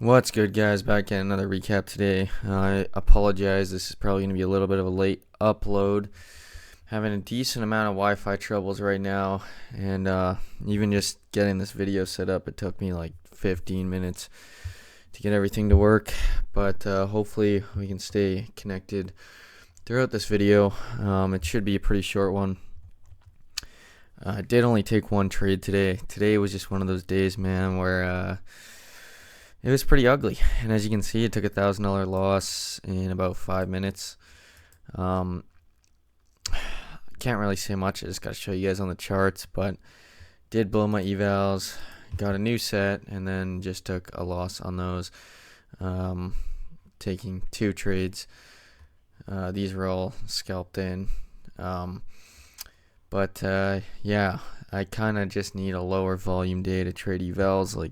What's good, guys? Back at another recap today. I apologize. This is probably going to be a little bit of a late upload. Having a decent amount of Wi-Fi troubles right now, and even just getting this video set up, it took me like 15 minutes to get everything to work. But hopefully we can stay connected throughout this video. It should be a pretty short one. I did only take one trade today. Today was just one of those days, man, where it was pretty ugly, and as you can see, it took $1,000 loss in about 5 minutes. Can't really say much. I just got to show you guys on the charts, but did blow my evals, got a new set, and then just took a loss on those. Taking 2 trades. These were all scalped in. But yeah, I kind of just need a lower volume day to trade evals. Like,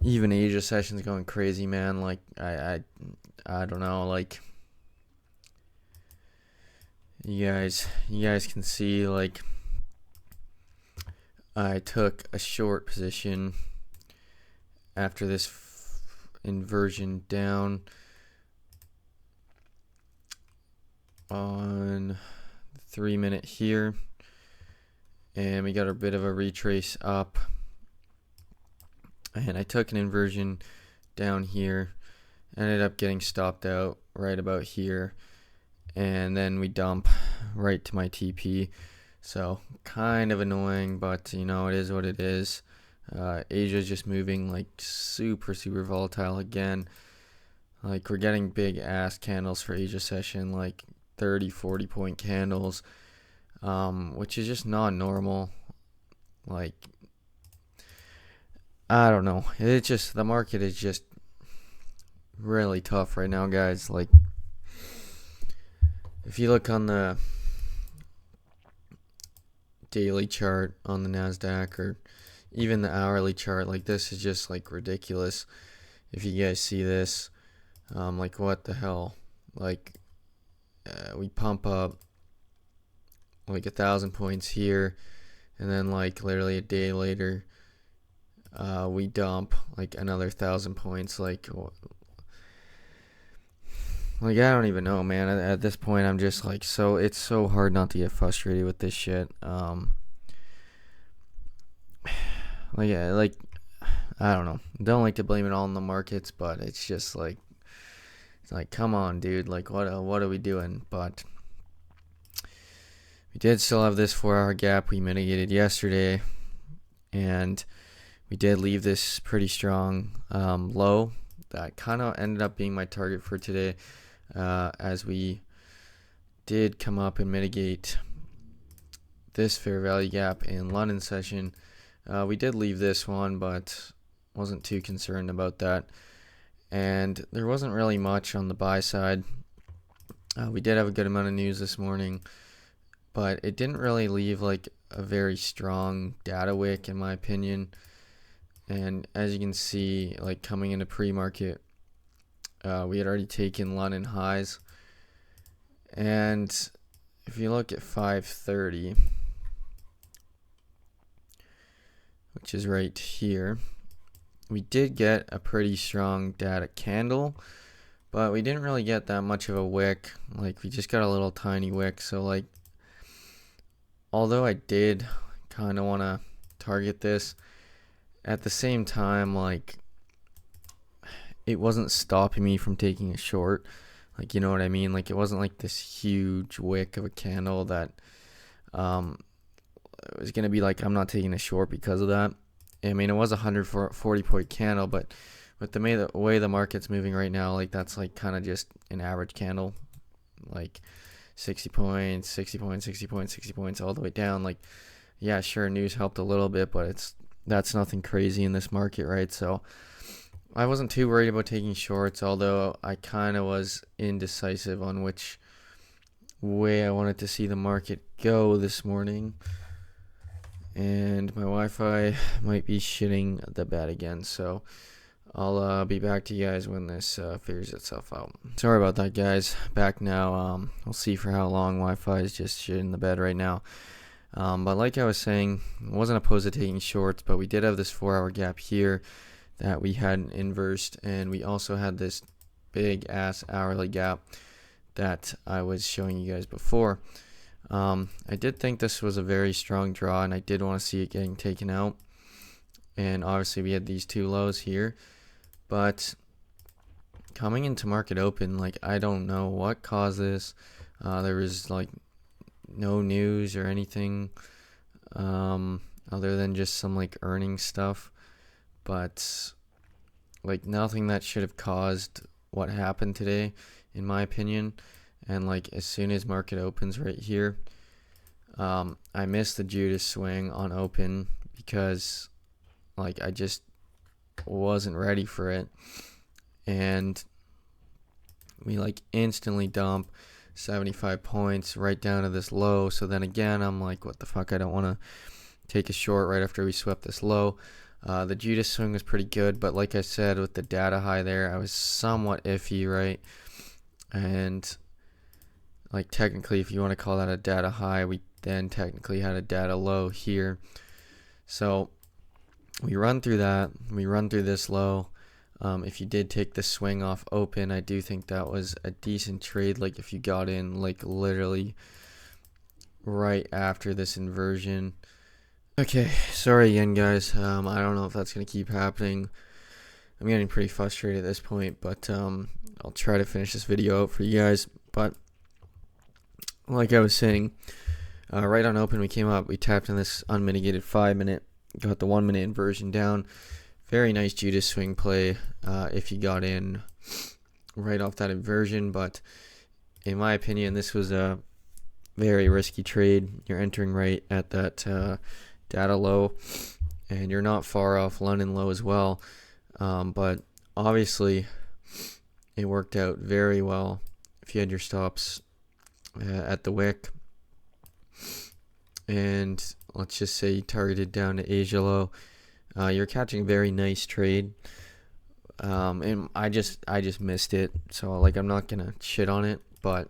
even Asia sessions going crazy, man. Like, I don't know. Like, you guys can see, like, I took a short position after this inversion down on 3 minute here, and we got a bit of a retrace up. And I took an inversion down here, ended up getting stopped out right about here, and then we dump right to my TP. So kind of annoying, but you know, it is what it is. Asia's just moving like super volatile again. Like, we're getting big ass candles for Asia session, like 30-40 point candles, which is just not normal. Like, I don't know. It's just, the market is just really tough right now, guys. Like, if you look on the daily chart on the NASDAQ, or even the hourly chart, like, this is just like ridiculous. If you guys see this, like, what the hell? Like, we pump up like 1,000 points here, and then like literally a day later, we dump like another 1,000 points. Like, I don't even know, man. At this point, I'm just like, it's so hard not to get frustrated with this shit. Like, I don't know. Don't like to blame it all on the markets, but it's just like, come on, dude. Like, what are we doing? But we did still have this 4-hour gap we mitigated yesterday, and we did leave this pretty strong low. That kind of ended up being my target for today, as we did come up and mitigate this fair value gap in London session. We did leave this one, but wasn't too concerned about that. And there wasn't really much on the buy side. We did have a good amount of news this morning, but it didn't really leave like a very strong data wick, in my opinion. And as you can see, like, coming into pre-market, we had already taken London highs. And if you look at 530, which is right here, we did get a pretty strong data candle, but we didn't really get that much of a wick. Like, we just got a little tiny wick. So, like, although I did kind of want to target this, at the same time, like, it wasn't stopping me from taking a short. Like, you know what I mean? Like, it wasn't like this huge wick of a candle that it was going to be like, I'm not taking a short because of that. I mean, it was a 140 point candle, but with the way the market's moving right now, like, that's like kind of just an average candle. Like, 60 points, 60 points, 60 points, 60 points, all the way down. Like, yeah, sure, news helped a little bit, but that's nothing crazy in this market, right? So I wasn't too worried about taking shorts, although I kind of was indecisive on which way I wanted to see the market go this morning. And my Wi-Fi might be shitting the bed again, so I'll be back to you guys when this figures itself out. Sorry about that, guys. Back now. We'll see for how long. Wi-Fi is just shitting the bed right now. But like I was saying, I wasn't opposed to taking shorts, but we did have this 4-hour gap here that we hadn't inversed, and we also had this big ass hourly gap that I was showing you guys before. I did think this was a very strong draw, and I did want to see it getting taken out. And obviously we had these two lows here, but coming into market open, like, I don't know what caused this. There was like no news or anything other than just some like earnings stuff, but like nothing that should have caused what happened today, in my opinion. And like as soon as market opens right here, I missed the Ttradess swing on open because like I just wasn't ready for it, and we like instantly dump 75 points right down to this low. So then again, I'm like, what the fuck, I don't want to take a short right after we swept this low. The Ttradess swing was pretty good, but like I said, with the data high there, I was somewhat iffy, right? And like technically, if you want to call that a data high, we then technically had a data low here. So we run through that, we run through this low. If you did take the swing off open, I do think that was a decent trade. Like if you got in like literally right after this inversion. Okay, sorry again guys. I don't know if that's going to keep happening. I'm getting pretty frustrated at this point, but I'll try to finish this video out for you guys. But like I was saying, right on open we came up, we tapped in this unmitigated 5 minute, got the 1 minute inversion down. Very nice Ttradess swing play if you got in right off that inversion, but in my opinion this was a very risky trade. You're entering right at that data low, and you're not far off London low as well, but obviously it worked out very well if you had your stops at the wick, and let's just say you targeted down to Asia low. You're catching a very nice trade, and I just missed it. So like I'm not gonna shit on it, but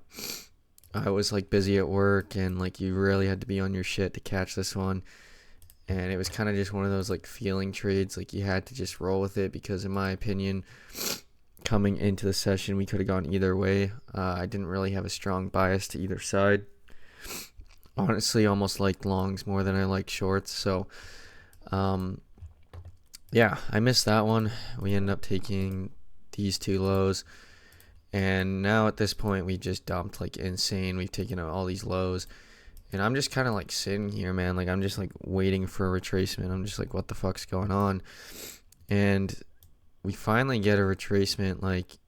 I was like busy at work, and like you really had to be on your shit to catch this one. And it was kind of just one of those like feeling trades, like you had to just roll with it, because in my opinion, coming into the session we could have gone either way. I didn't really have a strong bias to either side. Honestly, almost liked longs more than I liked shorts. So yeah, I missed that one. We ended up taking these two lows, and now at this point we just dumped like insane. We've taken out all these lows, and I'm just kind of like sitting here, man. Like I'm just like waiting for a retracement. I'm just like, what the fuck's going on? And we finally get a retracement, like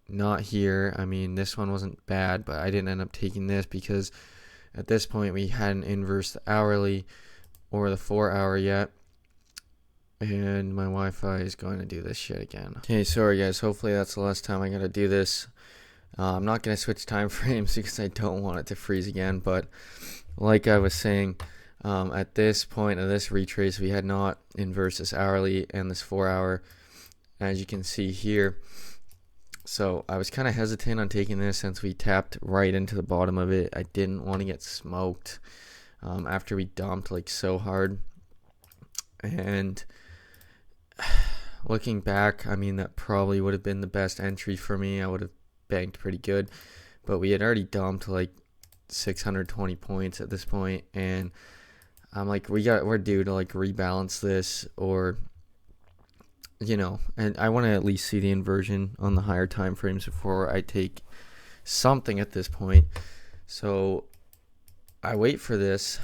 not here. I mean, this one wasn't bad, but I didn't end up taking this because at this point we hadn't inversed the hourly or the 4 hour yet. And my Wi-Fi is going to do this shit again. Okay, sorry guys. Hopefully that's the last time I gotta do this. I'm not going to switch time frames because I don't want it to freeze again. But like I was saying, at this point of this retrace, we had not inversed this hourly and this 4 hour, as you can see here. So I was kind of hesitant on taking this since we tapped right into the bottom of it. I didn't want to get smoked after we dumped like so hard. And looking back, I mean, that probably would have been the best entry for me. I would have banked pretty good, but we had already dumped like 620 points at this point, and I'm like, we're due to like rebalance this, or you know, and I want to at least see the inversion on the higher time frames before I take something at this point. So I wait for this,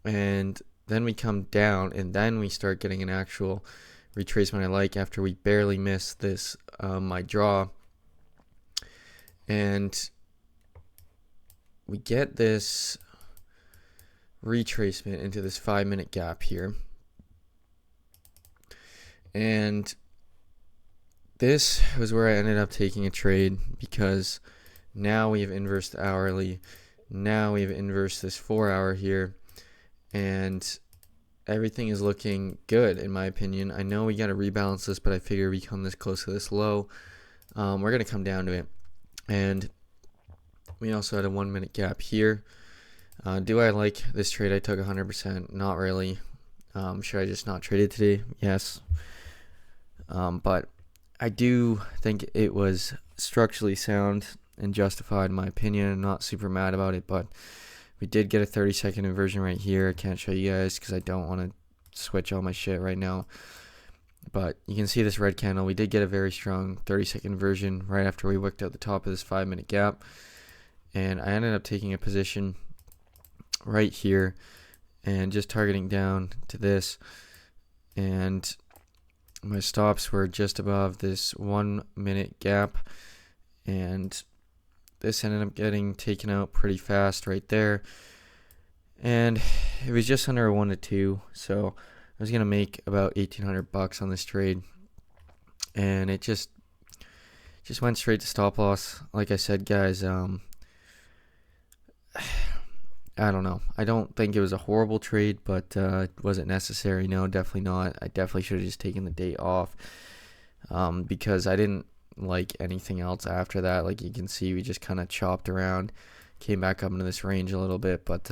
and then we come down, and then we start getting an actual retracement I like after we barely missed this my draw. And we get this retracement into this 5 minute gap here. And this was where I ended up taking a trade, because now we have inversed the hourly. Now we have inversed this 4 hour here. And everything is looking good in my opinion. I know we got to rebalance this, but I figure we come this close to this low, we're going to come down to it. And we also had a 1 minute gap here. Do I like this trade? I took 100%. Not really. Should I just not trade it today? Yes. But I do think it was structurally sound and justified in my opinion. I'm not super mad about it, but we did get a 30-second inversion right here. I can't show you guys because I don't want to switch all my shit right now. But you can see this red candle. We did get a very strong 30-second inversion right after we wicked out the top of this 5-minute gap. And I ended up taking a position right here and just targeting down to this. And my stops were just above this 1-minute gap. And this ended up getting taken out pretty fast right there. And it was just under a 1 to 2. So I was going to make about $1,800 on this trade. And it just went straight to stop loss. Like I said, guys, I don't know. I don't think it was a horrible trade, but was it necessary? No, definitely not. I definitely should have just taken the day off because I didn't like anything else after that. Like you can see, we just kind of chopped around, came back up into this range a little bit, but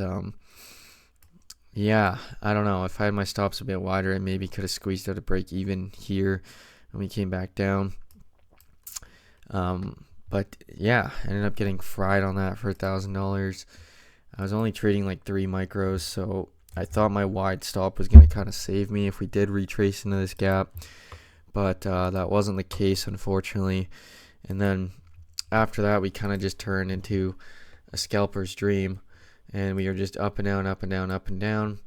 yeah, I don't know. If I had my stops a bit wider, I maybe could have squeezed out a break even here when we came back down. But yeah, I ended up getting fried on that for $1,000. I was only trading like 3 micros, so I thought my wide stop was going to kind of save me if we did retrace into this gap. But that wasn't the case, unfortunately. And then after that, we kind of just turned into a scalper's dream. And we were just up and down, up and down, up and down.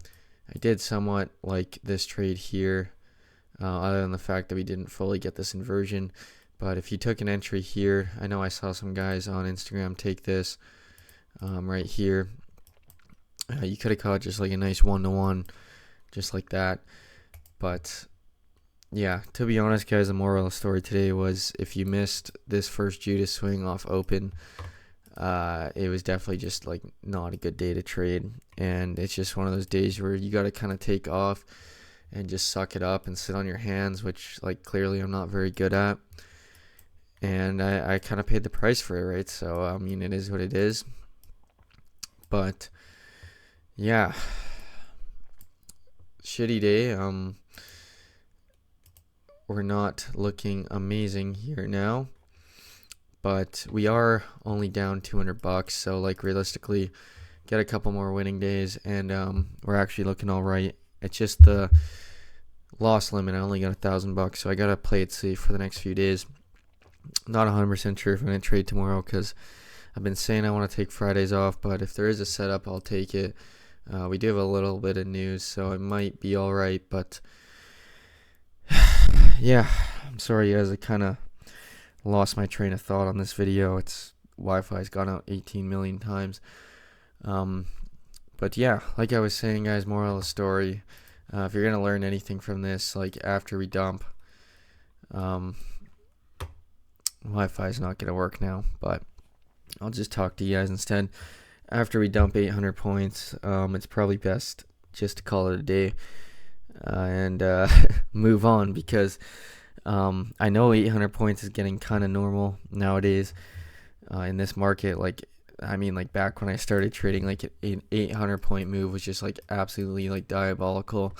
I did somewhat like this trade here, other than the fact that we didn't fully get this inversion. But if you took an entry here, I know I saw some guys on Instagram take this right here. You could have caught just like a nice 1-to-1, just like that. But yeah, to be honest, guys, the moral of the story today was if you missed this first Ttradess swing off open, it was definitely just like not a good day to trade. And it's just one of those days where you got to kind of take off and just suck it up and sit on your hands, which like clearly I'm not very good at. And I kind of paid the price for it, right? So I mean, it is what it is. But yeah, shitty day. We're not looking amazing here now, but we are only down $200. So like realistically, get a couple more winning days, and we're actually looking all right. It's just the loss limit. I only got $1,000, so I gotta play it safe for the next few days. Not 100% sure if I'm gonna trade tomorrow because I've been saying I want to take Fridays off, but if there is a setup, I'll take it. We do have a little bit of news, so it might be all right, but yeah, I'm sorry guys, I kind of lost my train of thought on this video. It's Wi-Fi's gone out 18 million times. But yeah, like I was saying, guys, moral of the story, if you're gonna learn anything from this, like after we dump, Wi-Fi's not gonna work now, but I'll just talk to you guys instead. After we dump 800 points, it's probably best just to call it a day and move on, because I know 800 points is getting kind of normal nowadays in this market. Like, I mean, like back when I started trading, like an 800 point move was just like absolutely like diabolical.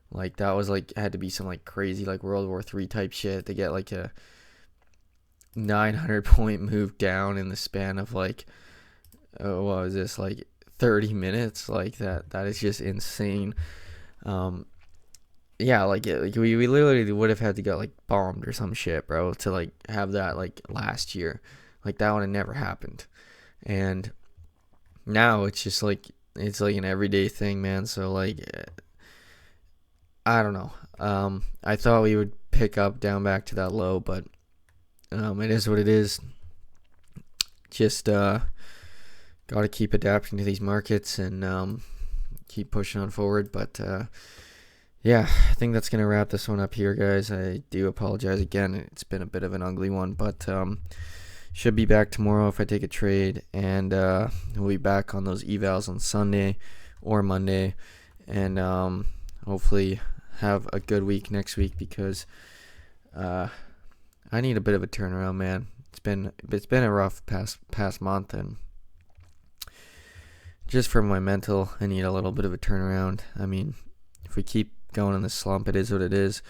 Like that was like had to be some like crazy like World War III type shit to get like a 900 point move down in the span of like what was this, like 30 minutes. Like that is just insane. Yeah, like we literally would have had to get like bombed or some shit, bro, to like have that like last year. Like that would have never happened. And now it's just like it's like an everyday thing, man. So like I don't know. I thought we would pick up down back to that low, but it is what it is. Just got to keep adapting to these markets and keep pushing on forward. But yeah, I think that's going to wrap this one up here, guys. I do apologize again. It's been a bit of an ugly one, but should be back tomorrow if I take a trade. And we'll be back on those evals on Sunday or Monday. And hopefully have a good week next week, because I need a bit of a turnaround, man. It's been a rough past month, and just for my mental, I need a little bit of a turnaround. I mean, if we keep going in this slump, it is what it is.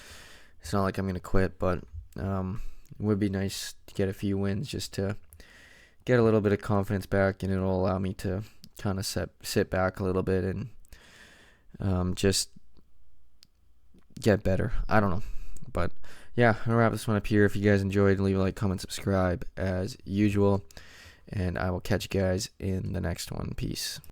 It's not like I'm gonna quit, but it would be nice to get a few wins just to get a little bit of confidence back, and it'll allow me to kind of sit back a little bit and just get better. I don't know, but yeah, I'll wrap this one up here. If you guys enjoyed, leave a like, comment, subscribe as usual, and I will catch you guys in the next one. Peace.